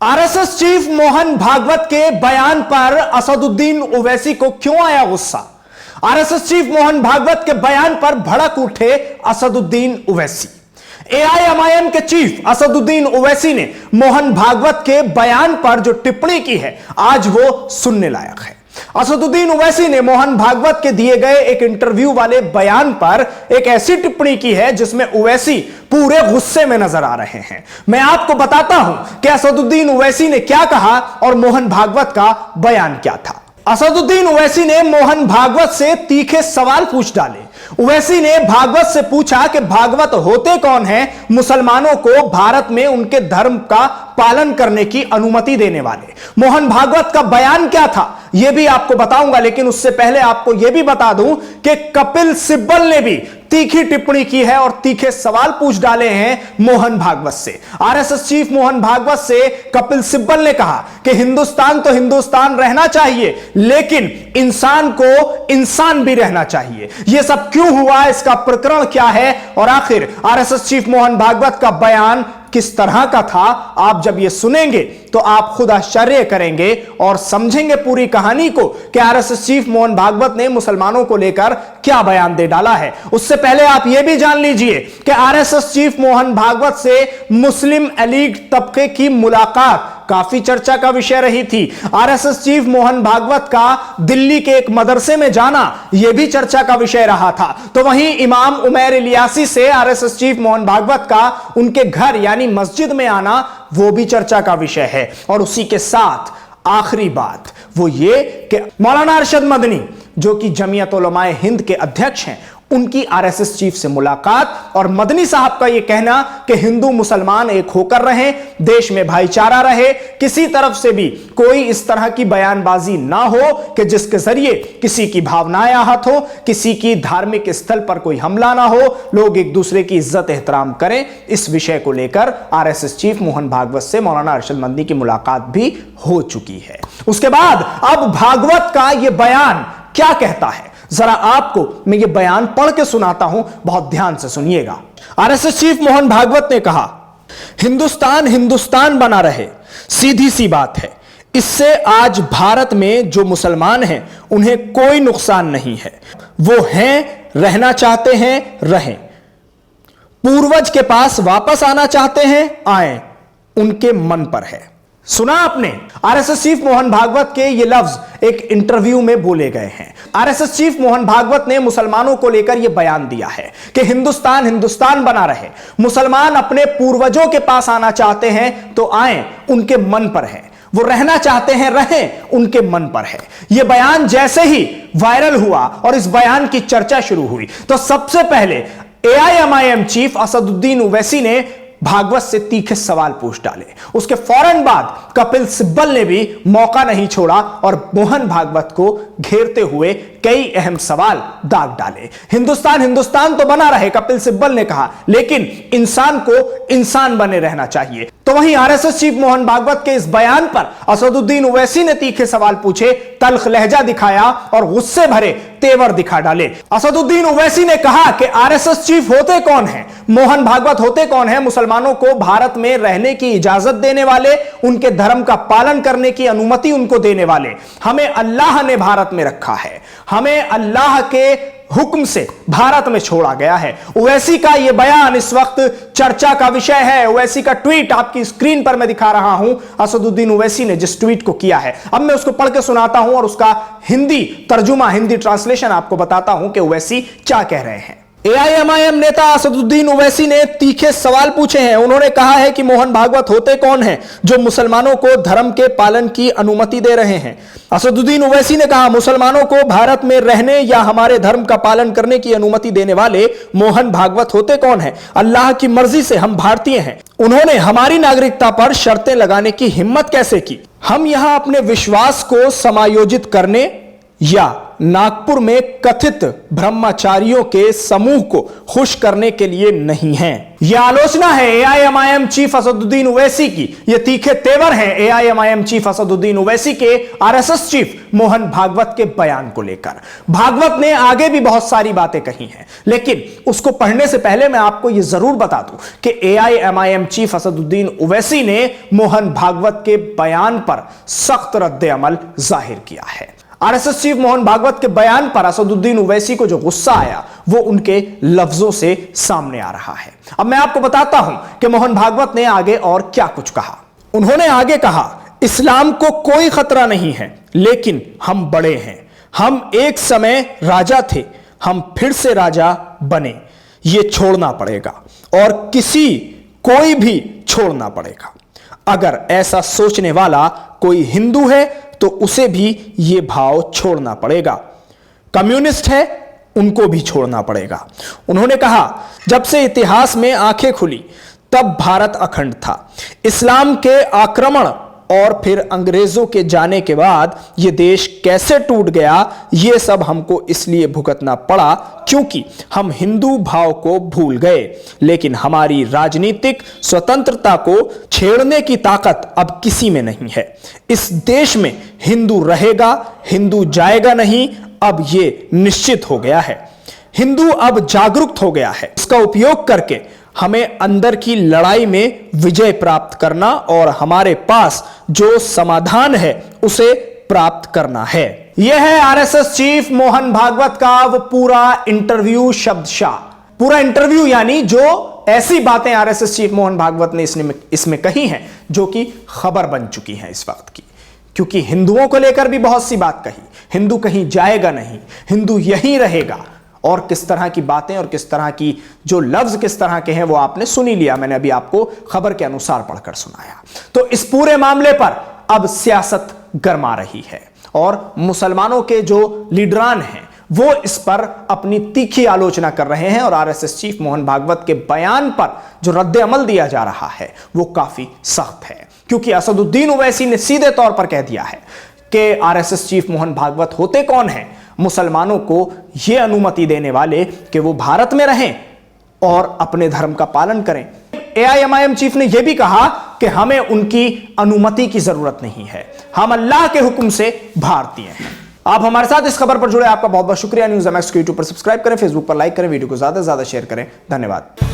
RSS chief Mohan Bhagwat के बयान पर असदुद्दीन ओवैसी को क्यों आया गुस्सा? आरएसएस चीफ मोहन भागवत के बयान पर भड़क उठे असदुद्दीन ओवैसी। एआईएमआईएम के चीफ असदुद्दीन ओवैसी ने मोहन भागवत के बयान पर जो टिप्पणी की है, आज वो सुनने लायक है। असदुद्दीन ओवैसी ने मोहन भागवत के दिए गए एक इंटरव्यू वाले बयान पर एक ऐसी टिप्पणी की है जिसमें ओवैसी पूरे गुस्से में नजर आ रहे हैं। मैं आपको बताता हूं कि असदुद्दीन ओवैसी ने क्या कहा और मोहन भागवत का बयान क्या था। असदुद्दीन ओवैसी ने मोहन भागवत से तीखे सवाल पूछ डाले। ओवैसी ने भागवत से पूछा कि भागवत होते कौन हैं, मुसलमानों को भारत में उनके धर्म का पालन करने की अनुमति देने वाले। मोहन भागवत का बयान क्या था यह भी आपको बताऊंगा, लेकिन उससे पहले आपको यह भी बता दूं कि कपिल सिब्बल ने भी तीखी टिप्पणी की है और तीखे सवाल पूछ डाले हैं मोहन भागवत से। आरएसएस चीफ मोहन भागवत से कपिल सिब्बल ने कहा कि हिंदुस्तान तो हिंदुस्तान रहना चाहिए, लेकिन इंसान को इंसान भी रहना चाहिए। यह सब क्यों हुआ, इसका प्रकरण क्या है और आखिर आरएसएस चीफ मोहन भागवत का बयान किस तरह का था, आप जब यह सुनेंगे तो आप खुद आश्चर्य करेंगे और समझेंगे पूरी कहानी को कि आरएसएस चीफ मोहन भागवत ने मुसलमानों को लेकर क्या बयान दे डाला है। उससे पहले आप यह भी जान लीजिए कि आरएसएस चीफ मोहन भागवत से मुस्लिम एलीट तबके की मुलाकात काफी चर्चा का विषय रही थी। आरएसएस चीफ मोहन भागवत का दिल्ली के एक मदरसे में जाना यह भी चर्चा का विषय रहा था। तो वहीं इमाम उमैर इलियासी से आरएसएस चीफ मोहन भागवत का उनके घर यानी मस्जिद में आना वो भी चर्चा का विषय है। और उसी के साथ आखिरी बात वो ये कि मौलाना अरशद मदनी जो कि जमीयत उलमाए हिंद के अध्यक्ष हैं, उनकी आरएसएस चीफ से मुलाकात और मदनी साहब का यह कहना कि हिंदू मुसलमान एक होकर रहें, देश में भाईचारा रहे, किसी तरफ से भी कोई इस तरह की बयानबाजी ना हो कि जिसके जरिए किसी की भावनाएं आहत हो, किसी की धार्मिक स्थल पर कोई हमला ना हो, लोग एक दूसरे की इज्जत एहतराम करें। इस विषय को लेकर आरएसएस चीफ मोहन भागवत से मौलाना अरशद मदनी की मुलाकात भी हो चुकी है। उसके बाद अब भागवत का यह बयान क्या कहता है, जरा आपको मैं ये बयान पढ़ के सुनाता हूं, बहुत ध्यान से सुनिएगा। आरएसएस चीफ मोहन भागवत ने कहा, हिंदुस्तान हिंदुस्तान बना रहे, सीधी सी बात है। इससे आज भारत में जो मुसलमान हैं उन्हें कोई नुकसान नहीं है। वो हैं, रहना चाहते हैं, रहें। पूर्वज के पास वापस आना चाहते हैं, आए, उनके मन पर है। सुना आपने, आरएसएस चीफ मोहन भागवत के ये लफ्ज एक इंटरव्यू में बोले गए हैं। आरएसएस चीफ मोहन भागवत ने मुसलमानों को लेकर यह बयान दिया है कि हिंदुस्तान हिंदुस्तान बना रहे, मुसलमान अपने पूर्वजों के पास आना चाहते हैं तो आए, उनके मन पर है। वो रहना चाहते हैं, रहें, उनके मन पर है। यह बयान जैसे ही वायरल हुआ और इस बयान की चर्चा शुरू हुई तो सबसे पहले एआईएमआईएम चीफ असदुद्दीन ओवैसी ने भागवत से तीखे सवाल पूछ डाले। उसके फौरन बाद कपिल सिब्बल ने भी मौका नहीं छोड़ा और मोहन भागवत को घेरते हुए कई अहम सवाल दाग डाले। हिंदुस्तान हिंदुस्तान तो बना रहे, कपिल सिब्बल ने कहा, लेकिन इंसान को इंसान बने रहना चाहिए। तो वहीं आरएसएस चीफ मोहन भागवत के इस बयान पर असदुद्दीन ओवैसी ने तीखे सवाल पूछे, तल्ख लहजा दिखाया और गुस्से भरे तेवर दिखा डाले। असदुद्दीन ओवैसी ने कहा कि आरएसएस चीफ होते कौन हैं, मोहन भागवत होते कौन हैं, मुसलमानों को भारत में रहने की इजाजत देने वाले, उनके धर्म का पालन करने की अनुमति उनको देने वाले। हमें अल्लाह ने भारत में रखा है, हमें अल्लाह के हुक्म से भारत में छोड़ा गया है। ओवैसी का यह बयान इस वक्त चर्चा का विषय है। ओवैसी का ट्वीट आपकी स्क्रीन पर मैं दिखा रहा हूं, असदुद्दीन ओवैसी ने जिस ट्वीट को किया है। अब मैं उसको पढ़ के सुनाता हूं और उसका हिंदी तर्जुमा, हिंदी ट्रांसलेशन आपको बताता हूं कि ओवैसी क्या कह रहे हैं। एआईएमआईएम नेता असदुद्दीन ओवैसी ने तीखे सवाल पूछे हैं। उन्होंने कहा है कि मोहन भागवत होते कौन हैं जो मुसलमानों को धर्म के पालन की अनुमति दे रहे हैं। असदुद्दीन ओवैसी ने कहा, मुसलमानों को भारत में रहने या हमारे धर्म का पालन करने की अनुमति देने वाले मोहन भागवत होते कौन हैं? अल्लाह की मर्जी से हम भारतीय हैं। उन्होंने हमारी नागरिकता पर शर्तें लगाने की हिम्मत कैसे की? हम यहां अपने विश्वास को समायोजित करने या नागपुर में कथित ब्रह्मचारियों के समूह को खुश करने के लिए नहीं है। यह आलोचना है एआईएमआईएम चीफ असदुद्दीन ओवैसी की। ये तीखे तेवर हैं एआईएमआईएम चीफ असदुद्दीन ओवैसी के आरएसएस चीफ मोहन भागवत के बयान को लेकर। भागवत ने आगे भी बहुत सारी बातें कही हैं, लेकिन उसको पढ़ने से पहले मैं आपको यह जरूर बता दूं कि एआईएमआईएम चीफ असदुद्दीन ओवैसी ने मोहन भागवत के बयान पर सख्त रद्द अमल जाहिर किया है। आरएसएस चीफ मोहन भागवत के बयान पर असदुद्दीन ओवैसी को जो गुस्सा आया वो उनके लफ्जों से सामने आ रहा है। अब मैं आपको बताता हूं कि मोहन भागवत ने आगे और क्या कुछ कहा। उन्होंने आगे कहा, इस्लाम को कोई खतरा नहीं है, लेकिन हम बड़े हैं। हम एक समय राजा थे, हम फिर से राजा बने। ये छोड़ना पड़ेगा और कोई भी छोड़ना पड़ेगा। अगर ऐसा सोचने वाला कोई हिंदू है तो उसे भी यह भाव छोड़ना पड़ेगा। कम्युनिस्ट है, उनको भी छोड़ना पड़ेगा। उन्होंने कहा, जब से इतिहास में आंखें खुली तब भारत अखंड था। इस्लाम के आक्रमण और फिर अंग्रेजों के जाने के बाद यह देश कैसे टूट गया, यह सब हमको इसलिए भुगतना पड़ा क्योंकि हम हिंदू भाव को भूल गए। लेकिन हमारी राजनीतिक स्वतंत्रता को छेड़ने की ताकत अब किसी में नहीं है। इस देश में हिंदू रहेगा, हिंदू जाएगा नहीं, अब यह निश्चित हो गया है। हिंदू अब जागरूक हो गया है। इसका उपयोग करके हमें अंदर की लड़ाई में विजय प्राप्त करना और हमारे पास जो समाधान है उसे प्राप्त करना है। यह है आरएसएस चीफ मोहन भागवत का वो पूरा इंटरव्यू शब्दशाह। पूरा इंटरव्यू यानी जो ऐसी बातें आरएसएस चीफ मोहन भागवत ने इसमें कही हैं जो कि खबर बन चुकी हैं इस वक्त की। क्योंकि हिंदुओं को लेकर भी बहुत सी बात कही, हिंदू कहीं जाएगा नहीं, हिंदू यहीं रहेगा, और किस तरह की बातें और किस तरह की जो लफ्ज किस तरह के हैं वो आपने सुन ही लिया। मैंने अभी आपको खबर के अनुसार पढ़कर सुनाया। तो इस पूरे मामले पर अब सियासत गरमा रही है और मुसलमानों के जो लीडरान हैं वो इस पर अपनी तीखी आलोचना कर रहे हैं और आरएसएस चीफ मोहन भागवत के बयान पर जो रद्द अमल दिया जा रहा है वो काफी सख्त है। क्योंकि असदुद्दीन ओवैसी ने सीधे तौर पर कह दिया है कि आरएसएस चीफ मोहन भागवत होते कौन हैं? मुसलमानों को यह अनुमति देने वाले कि वो भारत में रहें और अपने धर्म का पालन करें। एआईएमआईएम चीफ ने यह भी कहा कि हमें उनकी अनुमति की जरूरत नहीं है, हम अल्लाह के हुक्म से भारतीय हैं। आप हमारे साथ इस खबर पर जुड़े, आपका बहुत बहुत शुक्रिया। न्यूज़ एमएक्स को यूट्यूब पर सब्सक्राइब करें, फेसबुक पर लाइक करें, वीडियो को ज्यादा से ज्यादा शेयर करें। धन्यवाद।